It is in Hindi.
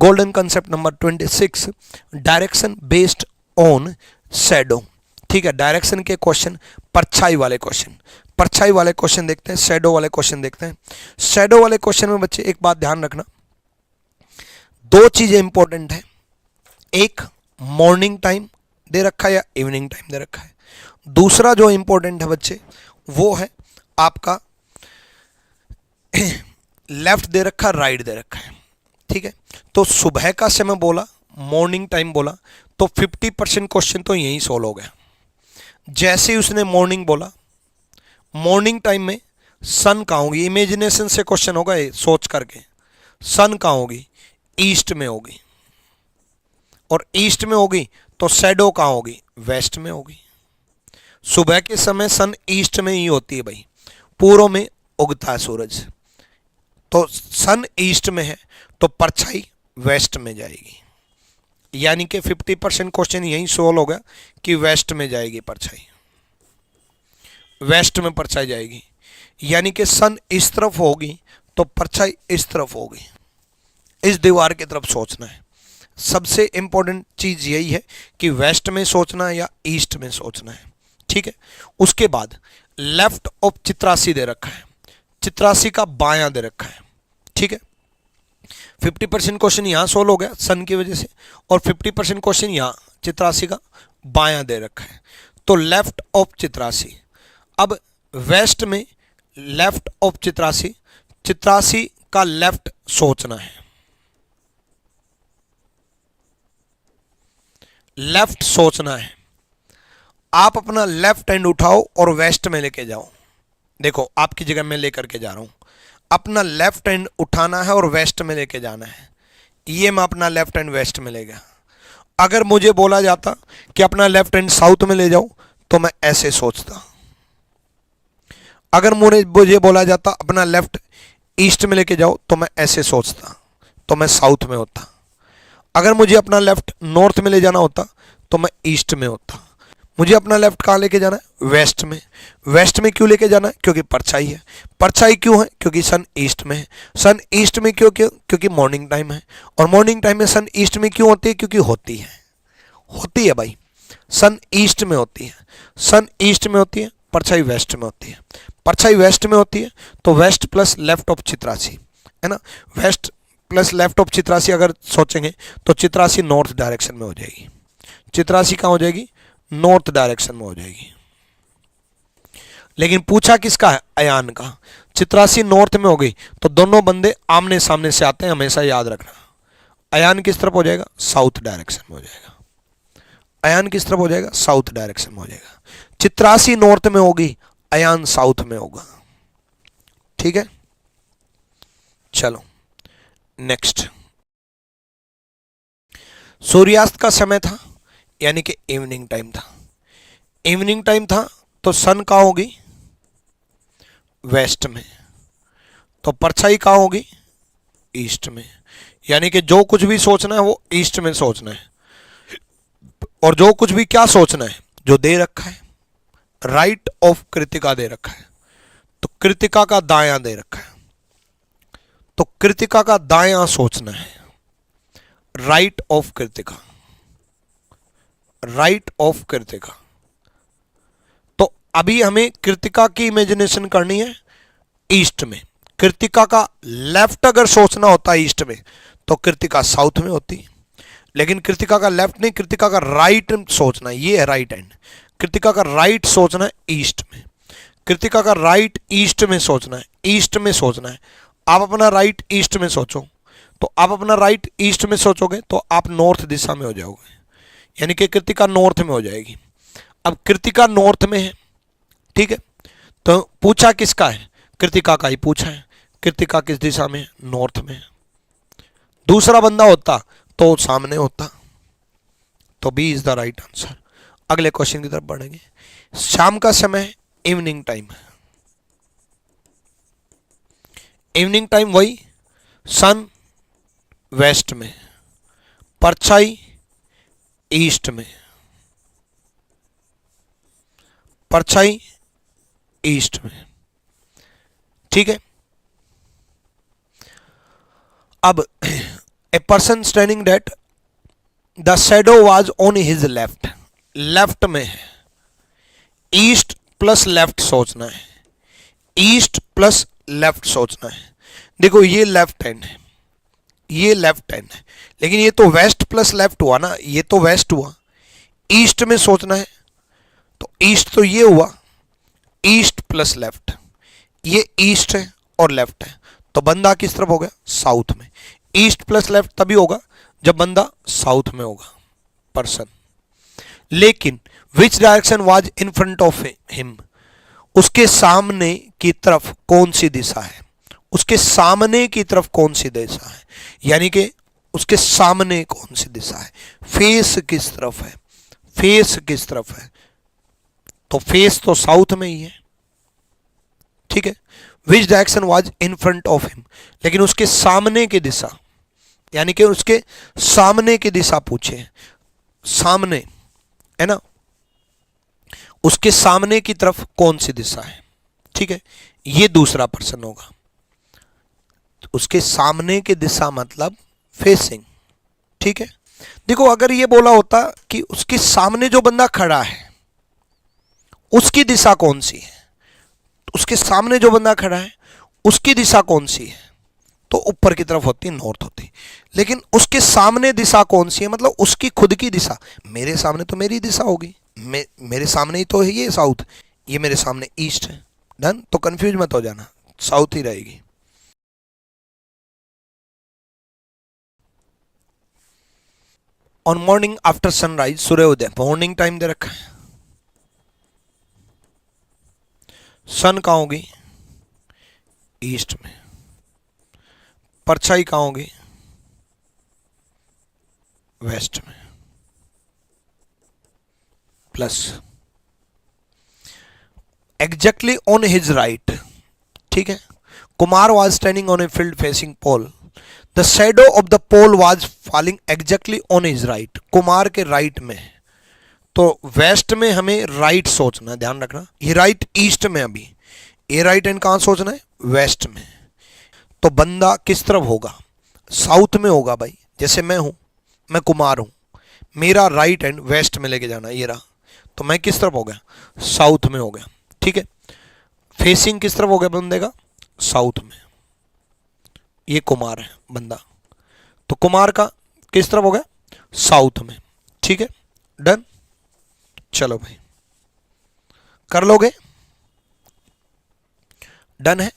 Golden concept number 26, direction based on shadow. ठीक है, डायरेक्शन के क्वेश्चन, परछाई वाले क्वेश्चन, परछाई वाले क्वेश्चन देखते हैं, शैडो वाले क्वेश्चन देखते हैं। शैडो वाले क्वेश्चन में बच्चे एक बात ध्यान रखना, दो चीजें इंपॉर्टेंट है, एक मॉर्निंग टाइम दे रखा है या इवनिंग टाइम दे रखा है, दूसरा जो इंपॉर्टेंट है बच्चे वो है आपका लेफ्ट दे रखा, राइट दे रखा है। ठीक है, तो सुबह का समय बोला, मॉर्निंग टाइम बोला, तो 50% क्वेश्चन तो यहीं सोल्व हो गया। जैसे ही उसने मॉर्निंग बोला, मॉर्निंग टाइम में सन कहाँ होगी, इमेजिनेशन से क्वेश्चन होगा ये, सोच करके, सन कहाँ होगी, ईस्ट में होगी, और ईस्ट में होगी तो शैडो कहाँ होगी, वेस्ट में होगी। सुबह के समय सन ईस्ट में ही होती है भाई, पूर्व में उगता है सूरज, तो सन ईस्ट में है तो परछाई वेस्ट में जाएगी, यानी कि 50% क्वेश्चन यही सोल्व होगा कि वेस्ट में जाएगी परछाई, वेस्ट में परछाई जाएगी, यानी कि सन इस तरफ होगी तो परछाई इस तरफ होगी, इस दीवार की तरफ सोचना है। सबसे इंपॉर्टेंट चीज यही है कि वेस्ट में सोचना है या ईस्ट में सोचना है। ठीक है, उसके बाद लेफ्ट ऑफ चित्रासी दे रखा है, चित्रासी का बायां दे रखा है। ठीक है, 50% क्वेश्चन यहां सोल्व हो गया सन की वजह से, और 50% क्वेश्चन यहां चित्रासी का बायां दे रखा है, तो लेफ्ट ऑफ चित्रासी। अब वेस्ट में लेफ्ट ऑफ चित्रासी, चित्रासी का लेफ्ट सोचना है, लेफ्ट सोचना है। आप अपना लेफ्ट हैंड उठाओ और वेस्ट में लेके जाओ, देखो आपकी जगह मैं लेकर के जा रहा हूं, अपना लेफ्ट हैंड उठाना है और वेस्ट में लेके जाना है। ये मैं अपना लेफ्ट हैंड वेस्ट में ले गया। अगर मुझे बोला जाता कि अपना लेफ्ट हैंड साउथ में ले जाओ तो मैं ऐसे सोचता, अगर मुझे बोला जाता अपना लेफ्ट ईस्ट में लेके जाओ तो मैं ऐसे सोचता, तो मैं साउथ में होता। अगर मुझे अपना लेफ्ट नॉर्थ में ले जाना होता तो मैं ईस्ट में होता। मुझे अपना लेफ्ट कहाँ लेके जाना है, वेस्ट में। वेस्ट में क्यों लेके जाना है, क्योंकि परछाई है। परछाई क्यों है, क्योंकि सन ईस्ट में है। सन ईस्ट में क्यों क्यों क्योंकि मॉर्निंग टाइम है, और मॉर्निंग टाइम में सन ईस्ट में क्यों होती है, क्योंकि होती है, होती है भाई, सन ईस्ट में होती है, सन ईस्ट में होती है, परछाई वेस्ट में होती है। परछाई वेस्ट में होती है तो वेस्ट प्लस लेफ्ट ऑफ चित्रासी है ना, वेस्ट प्लस लेफ्ट ऑफ चित्रासी अगर सोचेंगे तो चित्रासी नॉर्थ डायरेक्शन में हो जाएगी, चित्रासी कहाँ हो जाएगी, नॉर्थ डायरेक्शन में हो जाएगी। लेकिन पूछा किसका है, अयान का। चित्रासी नॉर्थ में हो गई तो दोनों बंदे आमने सामने से आते हैं, हमेशा याद रखना। अयान किस तरफ हो जाएगा, साउथ डायरेक्शन में हो जाएगा, अयान किस तरफ हो जाएगा, साउथ डायरेक्शन में हो जाएगा। चित्रासी नॉर्थ में होगी, अयान साउथ में होगा। ठीक है, चलो नेक्स्ट। सूर्यास्त का समय था, यानी कि इवनिंग टाइम था। इवनिंग टाइम था तो सन कहाँ होगी, वेस्ट में, तो परछाई कहाँ होगी, ईस्ट में। यानी कि जो कुछ भी सोचना है वो ईस्ट में सोचना है, और जो कुछ भी क्या सोचना है, जो दे रखा है, राइट ऑफ कृतिका दे रखा है, तो कृतिका का दायां दे रखा है, तो कृतिका का दायां सोचना है, right of Kritika, right of Kritika. तो अभी हमें कृतिका की इमेजिनेशन करनी है ईस्ट में। कृतिका का लेफ्ट अगर सोचना होता है ईस्ट में तो कृतिका साउथ में होती, लेकिन कृतिका का लेफ्ट नहीं, कृतिका का राइट सोचना है, ये है राइट हैंड। कृतिका का राइट सोचना है ईस्ट में, कृतिका का राइट ईस्ट में सोचना है, ईस्ट में सोचना है। आप अपना राइट ईस्ट में सोचो, तो आप अपना राइट ईस्ट में सोचोगे तो आप नॉर्थ दिशा में हो जाओगे, यानी कि कृतिका नॉर्थ में हो जाएगी। अब कृतिका नॉर्थ में है, ठीक है, तो पूछा किसका है, कृतिका का ही पूछा है। कृतिका किस दिशा में, नॉर्थ में। दूसरा बंदा होता तो सामने होता, तो B is the right answer. अगले क्वेश्चन की तरफ बढ़ेंगे। शाम का समय, इवनिंग टाइम। इवनिंग टाइम वही, सन वेस्ट में, परछाई ईस्ट में, परछाई ईस्ट में। ठीक है, अब a person standing that the shadow was on his left, left में है, ईस्ट प्लस लेफ्ट सोचना है, ईस्ट प्लस लेफ्ट सोचना है। देखो ये लेफ्ट हैंड है, ये लेफ्ट हैंड है, लेकिन ये तो वेस्ट प्लस लेफ्ट हुआ ना, ये तो वेस्ट हुआ, ईस्ट में सोचना है, तो ईस्ट तो ये हुआ, ईस्ट प्लस लेफ्ट, ये ईस्ट है और लेफ्ट है, तो बंदा किस तरफ हो गया, साउथ में। ईस्ट प्लस लेफ्ट तभी होगा जब बंदा साउथ में होगा, पर्सन। लेकिन which direction was in front of him, उसके सामने की तरफ कौन सी दिशा है, उसके सामने की तरफ कौन सी दिशा है, यानी कि उसके सामने कौन सी दिशा है, फेस किस तरफ है, फेस किस तरफ है, तो फेस तो साउथ में ही है, ठीक है। Which direction was in front of him, लेकिन उसके सामने की दिशा, यानी कि उसके सामने की दिशा पूछे, सामने है ना, उसके सामने की तरफ कौन सी दिशा है, ठीक है, ये दूसरा पर्सन होगा। उसके सामने की दिशा मतलब फेसिंग, ठीक है। देखो अगर ये बोला होता कि उसके सामने जो बंदा खड़ा है उसकी दिशा कौन सी है, उसके सामने जो बंदा खड़ा है उसकी दिशा कौन सी है, तो ऊपर की तरफ होती, नॉर्थ होती। लेकिन उसके सामने दिशा कौन सी है मतलब उसकी खुद की दिशा, मेरे सामने तो मेरी दिशा होगी, मेरे सामने ही तो है ये साउथ, ये मेरे सामने ईस्ट है, डन। तो कंफ्यूज मत हो जाना, साउथ ही रहेगी। ऑन मॉर्निंग आफ्टर सनराइज, सूर्योदय, मॉर्निंग टाइम दे रखा है, सन कहाँ होगी, ईस्ट में, परछाई कहाँ होगी, वेस्ट में, plus exactly on his right, ठीक है। Kumar was standing on a field facing pole, the shadow of the pole was falling exactly on his right, Kumar के राइट में है, तो वेस्ट में हमें राइट सोचना है, ध्यान रखना, ये राइट ईस्ट में, अभी ये राइट हैंड कहाँ सोचना है, वेस्ट में, तो बंदा किस तरफ होगा, साउथ में होगा भाई। जैसे मैं हूं, मैं कुमार हूं, मेरा राइट हैंड वेस्ट में लेके जाना, ये रहा, तो मैं किस तरफ हो गया, साउथ में हो गया, ठीक है। फेसिंग किस तरफ हो गया बंदे का, साउथ में, ये कुमार है बंदा, तो कुमार का किस तरफ हो गया, साउथ में, ठीक है, डन। चलो भाई कर लोगे, डन है।